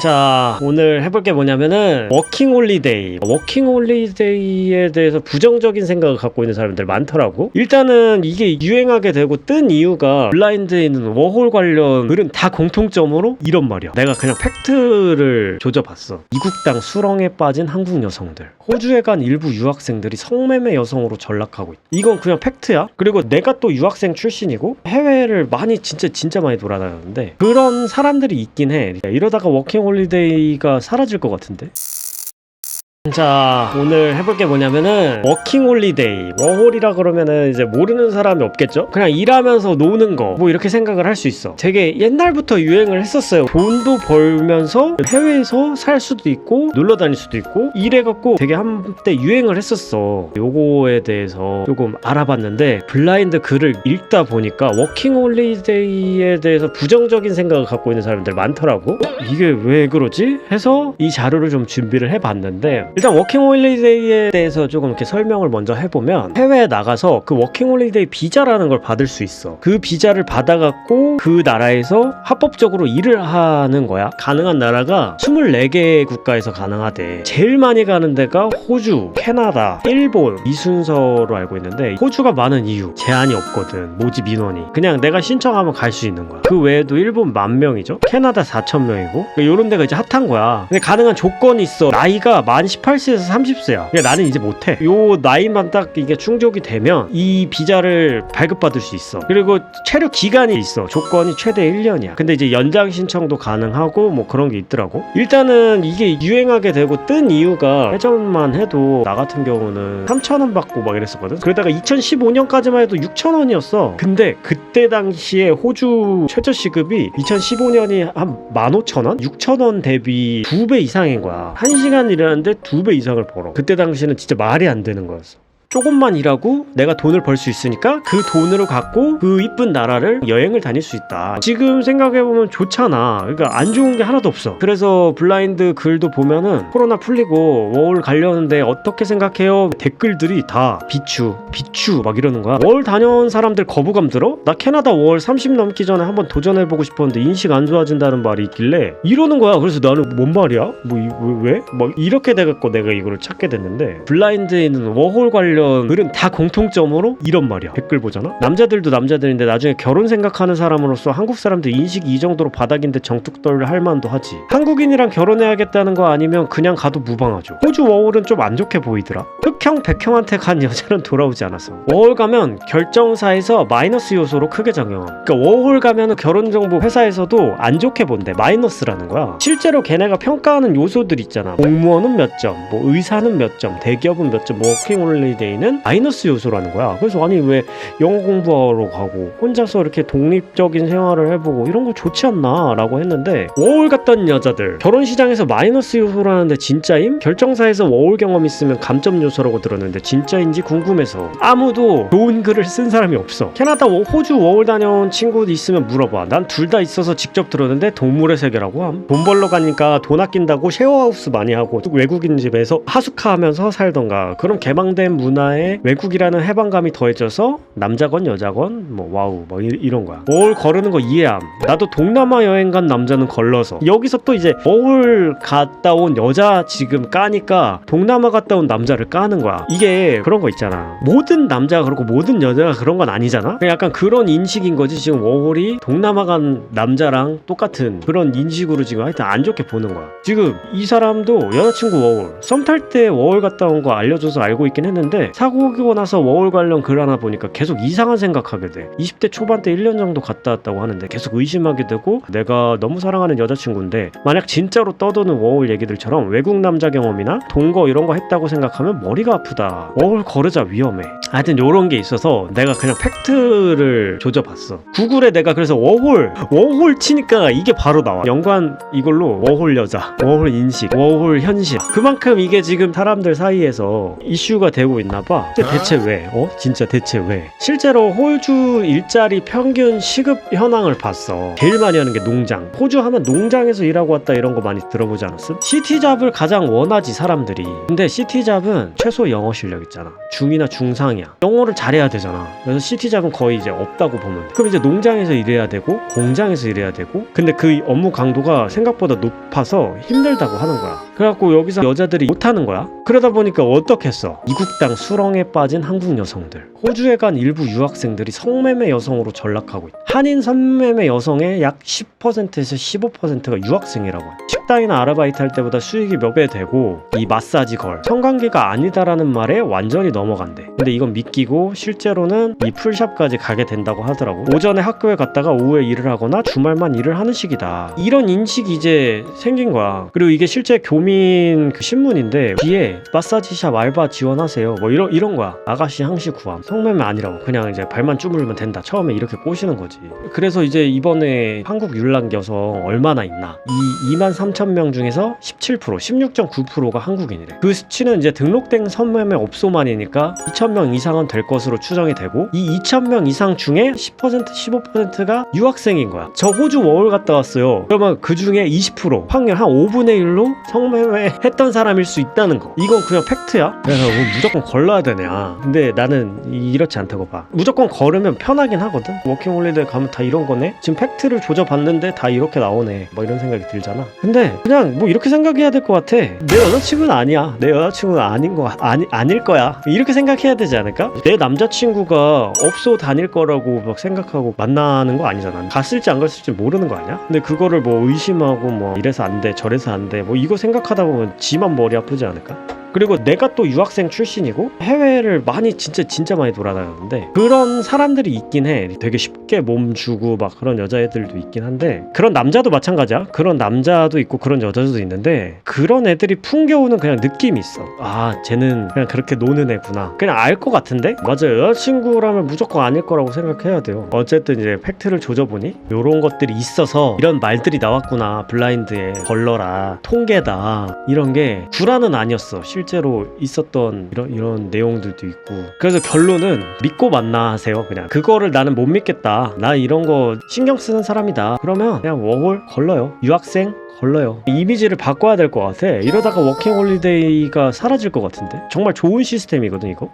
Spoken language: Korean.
자, 오늘 해볼 게 뭐냐면은 워킹홀리데이에 대해서 부정적인 생각을 갖고 있는 사람들 많더라고. 일단은 이게 유행하게 되고 뜬 이유가 블라인드에 있는 워홀 관련 글은 다 공통점으로 이런 말이야. 내가 그냥 팩트를 조져봤어. 미국 땅 수렁에 빠진 한국 여성들, 호주에 간 일부 유학생들이 성매매 여성으로 전락하고 있다. 이건 그냥 팩트야. 그리고 내가 또 유학생 출신이고 해외를 많이 진짜 많이 돌아다녔는데 그런 사람들이 있긴 해. 이러다가 워킹홀리데이가 사라질 것 같은데. 자, 오늘 해볼 게 뭐냐면은 워킹홀리데이, 워홀이라 그러면은 이제 모르는 사람이 없겠죠? 그냥 일하면서 노는 거 뭐 이렇게 생각을 할 수 있어. 되게 옛날부터 유행을 했었어요. 돈도 벌면서 해외에서 살 수도 있고 놀러 다닐 수도 있고 이래갖고 되게 한때 유행을 했었어. 요거에 대해서 조금 알아봤는데 블라인드 글을 읽다 보니까 워킹홀리데이에 대해서 부정적인 생각을 갖고 있는 사람들 많더라고. 이게 왜 그러지? 해서 이 자료를 좀 준비를 해봤는데, 일단 워킹홀리데이에 대해서 조금 이렇게 설명을 먼저 해보면, 해외에 나가서 그 워킹홀리데이 비자라는 걸 받을 수 있어. 그 비자를 받아갖고 그 나라에서 합법적으로 일을 하는 거야. 가능한 나라가 24개 국가에서 가능하대. 제일 많이 가는 데가 호주, 캐나다, 일본 이 순서로 알고 있는데, 호주가 많은 이유 제한이 없거든. 모집 인원이 그냥 내가 신청하면 갈 수 있는 거야. 그 외에도 일본 10,000명이죠. 캐나다 4,000명이고 이런 데가 이제 핫한 거야. 근데 가능한 조건이 있어. 나이가 만 18세에서 30세야. 그러니까 나는 이제 못해. 요 나이만 딱 이게 충족이 되면 이 비자를 발급받을 수 있어. 그리고 체류 기간이 있어. 조건이 최대 1년이야. 근데 이제 연장 신청도 가능하고 뭐 그런 게 있더라고. 일단은 이게 유행하게 되고 뜬 이유가, 예전만 해도 나 같은 경우는 3,000원 받고 막 이랬었거든. 그러다가 2015년까지만 해도 6,000원이었어. 근데 그때 당시에 호주 최저시급이 2015년이 한 15,000원? 6,000원 대비 2배 이상인 거야. 1시간 일하는데 2배 이상을 벌어. 그때 당시는 진짜 말이 안 되는 거였어. 조금만 일하고 내가 돈을 벌 수 있으니까 그 돈으로 갖고 그 이쁜 나라를 여행을 다닐 수 있다. 지금 생각해보면 좋잖아. 그러니까 안 좋은 게 하나도 없어. 그래서 블라인드 글도 보면은 코로나 풀리고 워홀 가려는데 어떻게 생각해요? 댓글들이 다 비추 막 이러는 거야. 워홀 다녀온 사람들 거부감 들어? 나 캐나다 워홀 30 넘기 전에 한번 도전해보고 싶었는데 인식 안 좋아진다는 말이 있길래 이러는 거야. 그래서 나는 뭔 말이야? 왜? 막 이렇게 돼갖고 내가 이거를 찾게 됐는데, 블라인드에 있는 워홀 관련 글은 다 공통점으로 이런 말이야. 댓글 보잖아. 남자들도 남자들인데 나중에 결혼 생각하는 사람으로서 한국 사람들 인식이 이 정도로 바닥인데 정뚝떨 할 만도 하지. 한국인이랑 결혼해야겠다는 거 아니면 그냥 가도 무방하죠. 호주 워홀은 좀 안 좋게 보이더라. 흑형 백형한테 간 여자는 돌아오지 않았어. 워홀 가면 결정사에서 마이너스 요소로 크게 작용함. 그러니까 워홀 가면은 결혼정보 회사에서도 안 좋게 본대. 마이너스라는 거야. 실제로 걔네가 평가하는 요소들 있잖아. 공무원은 몇 점, 뭐 의사는 몇 점, 대기업은 몇 점, 워킹홀리데이 는 마이너스 요소라는 거야. 그래서 아니 왜 영어 공부하러 가고 혼자서 이렇게 독립적인 생활을 해보고 이런 거 좋지 않나 라고 했는데, 워홀 갔던 여자들 결혼 시장에서 마이너스 요소라는데 진짜임? 결정사에서 워홀 경험 있으면 감점 요소라고 들었는데 진짜인지 궁금해서 아무도 좋은 글을 쓴 사람이 없어. 캐나다 호주 워홀 다녀온 친구 있으면 물어봐. 난 둘 다 있어서 직접 들었는데 동물의 세계라고 함. 돈 벌러 가니까 돈 아낀다고 쉐어하우스 많이 하고 외국인 집에서 하숙하면서 살던가, 그런 개방된 문화에 외국이라는 해방감이 더해져서 남자건 여자건 뭐 와우 뭐 이런 거야. 워홀 거르는 거 이해함. 나도 동남아 여행 간 남자는 걸러서. 여기서 또 이제 워홀 갔다 온 여자 지금 까니까 동남아 갔다 온 남자를 까는 거야. 이게 그런 거 있잖아. 모든 남자가 그렇고 모든 여자가 그런 건 아니잖아. 약간 그런 인식인 거지. 지금 워홀이 동남아 간 남자랑 똑같은 그런 인식으로 지금 하여튼 안 좋게 보는 거야. 지금 이 사람도 여자친구 워홀 썸 탈 때 워홀 갔다 온 거 알려줘서 알고 있긴 했는데, 사고고 나서 워홀 관련 글 하나 보니까 계속 이상한 생각하게 돼. 20대 초반 때 1년 정도 갔다 왔다고 하는데 계속 의심하게 되고, 내가 너무 사랑하는 여자친구인데 만약 진짜로 떠도는 워홀 얘기들처럼 외국 남자 경험이나 동거 이런 거 했다고 생각하면 머리가 아프다. 워홀 거르자 위험해. 하여튼 요런 게 있어서 내가 그냥 팩트를 조져봤어. 구글에 내가 그래서 워홀 치니까 이게 바로 나와. 연관 이걸로 워홀 여자, 워홀 인식, 워홀 현실. 그만큼 이게 지금 사람들 사이에서 이슈가 되고 있는 있나봐. 근데 대체 왜? 진짜 대체 왜? 실제로 호주 일자리 평균 시급 현황을 봤어. 제일 많이 하는 게 농장. 호주 하면 농장에서 일하고 왔다 이런 거 많이 들어보지 않았음? 시티잡을 가장 원하지 사람들이. 근데 시티잡은 최소 영어 실력 있잖아. 중이나 중상이야. 영어를 잘해야 되잖아. 그래서 시티잡은 거의 이제 없다고 보면 돼. 그럼 이제 농장에서 일해야 되고 공장에서 일해야 되고, 근데 그 업무 강도가 생각보다 높아서 힘들다고 하는 거야. 그래갖고 여기서 여자들이 못하는 거야. 그러다 보니까 어떻겠어? 이국당 수렁에 빠진 한국 여성들. 호주에 간 일부 유학생들이 성매매 여성으로 전락하고 있다. 한인 성매매 여성의 약 10%에서 15%가 유학생이라고 해. 식당이나 아르바이트 할 때보다 수익이 몇 배 되고, 이 마사지 걸 성관계가 아니다라는 말에 완전히 넘어간대. 근데 이건 믿기고 실제로는 이 풀샵까지 가게 된다고 하더라고. 오전에 학교에 갔다가 오후에 일을 하거나 주말만 일을 하는 식이다. 이런 인식이 이제 생긴 거야. 그리고 이게 실제 교민 그 신문인데 뒤에 마사지샵 알바 지원하세요 뭐 이런 거야. 아가씨 항시 구함. 성매매 아니라고. 그냥 이제 발만 주물르면 된다. 처음에 이렇게 꼬시는 거지. 그래서 이제 이번에 한국 율락 여성 얼마나 있나, 이 23,000명 중에서 17%, 16.9%가 한국인이래. 그 수치는 이제 등록된 성매매 업소만이니까 2,000명 이상은 될 것으로 추정이 되고, 이 2,000명 이상 중에 10%, 15%가 유학생인 거야. 저 호주 워홀 갔다 왔어요. 그러면 그 중에 20%, 확률 한 5분의 1로 성매매 했던 사람일 수 있다는 거. 이건 그냥 팩트야. 그래서 뭐 무조건 걸러야 되냐. 근데 나는 이렇지 않다고 봐. 무조건 걸으면 편하긴 하거든. 워킹홀리데이 가면 다 이런 거네. 지금 팩트를 조져봤는데 다 이렇게 나오네. 뭐 이런 생각이 들잖아. 근데 그냥 뭐 이렇게 생각해야 될 것 같아. 내 여자친구는 아니야. 내 여자친구는 아닐 거야. 이렇게 생각해야 되지 않을까? 내 남자친구가 업소 다닐 거라고 막 생각하고 만나는 거 아니잖아. 갔을지 안 갔을지 모르는 거 아니야? 근데 그거를 뭐 의심하고 뭐 이래서 안 돼, 저래서 안 돼, 뭐 이거 생각하다 보면 지만 머리 아프지 않을까? 그리고 내가 또 유학생 출신이고 해외를 많이 진짜 많이 돌아다녔는데 그런 사람들이 있긴 해. 되게 쉽게 몸 주고 막 그런 여자애들도 있긴 한데, 그런 남자도 마찬가지야. 그런 남자도 있고 그런 여자도 있는데, 그런 애들이 풍겨오는 그냥 느낌이 있어. 아, 쟤는 그냥 그렇게 노는 애구나. 그냥 알 것 같은데? 맞아요. 여자친구라면 무조건 아닐 거라고 생각해야 돼요. 어쨌든 이제 팩트를 조져보니 요런 것들이 있어서 이런 말들이 나왔구나. 블라인드에 걸러라, 통계다, 이런 게 구라는 아니었어. 실제로 있었던 이런 내용들도 있고. 그래서 결론은 믿고 만나세요. 그냥 그거를 나는 못 믿겠다, 나 이런 거 신경 쓰는 사람이다, 그러면 그냥 워홀 걸러요. 유학생 걸러요. 이미지를 바꿔야 될 것 같아. 이러다가 워킹홀리데이가 사라질 것 같은데. 정말 좋은 시스템이거든 이거.